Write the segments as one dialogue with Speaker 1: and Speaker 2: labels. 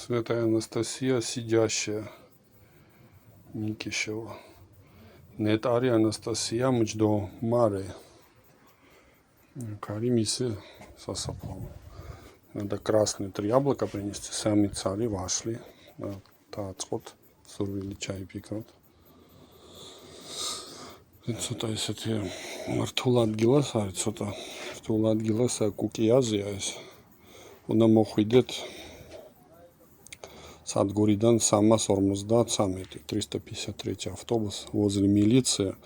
Speaker 1: Святая Анастасия, сидящая. Никишева. Нетари Анастасия Мчдо Маре. Каримисы сосапал. Надо красные 3 яблока принести. Сами цари вошли. Тацкот. Сурвили чай пикрот. Ცოტა ესეთი რთულ ადგილას არის, ცოტა რთულ ადგილას კუკიაზია ეს. უნდა მოხვიდეთ სადგურიდან 353, 353 автобус, возле милиции.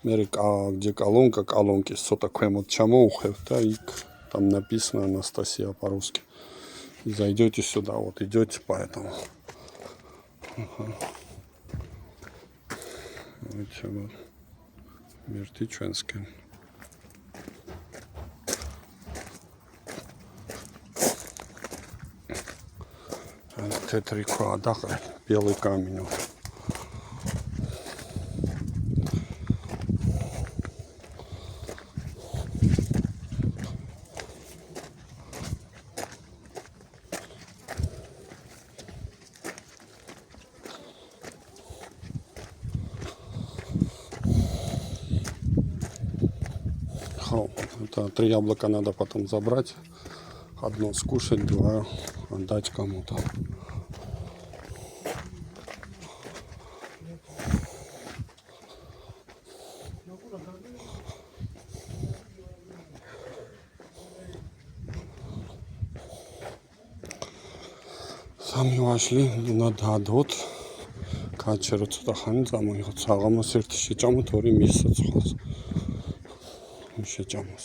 Speaker 1: Где колонка, колонки цота ქვემოთ ჩამოუხევთ და იქ там написано Анастасия по-русски. Зайдете сюда, вот идете поэтому. Вот. Мертвый членский. Т3 квадрат, белый камень. Это 3 яблока надо потом забрать, одно скушать, 2 отдать кому-то. Сами вошли на дадот. Качеры цота хани замоიღოთ საღამოს ერთი შეჭამოთ, 2 მისცა ცხელს. შეჭამოს.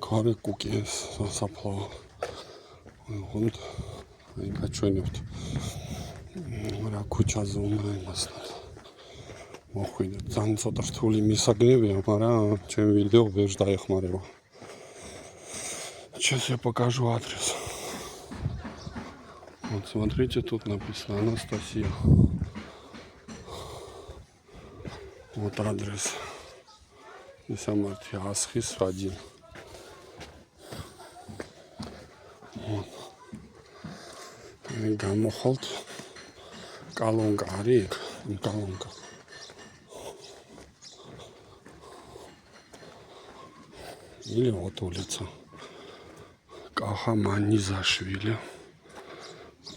Speaker 1: Кары куки сосапла. Вот. И качвენებთ. რა ქუჩაზე უნდა იმასთან. მოხვიდეთ. ძალიან ცოტა რთული მისაგნებია, მაგრამ ჩემ ვიდეო ვერ დაეხმარება. Сейчас я покажу адрес. Вот смотрите, тут написано Анастасия. Вот адрес. И самарти Асхис 1. Вот. И გამოვხვალთ კალონკა არის იქ, კალონკა. Или вот улица. Кахаманизашвили.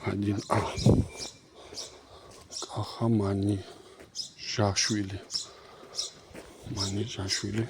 Speaker 1: 1А. Кахаманизашвили. Манижашвили.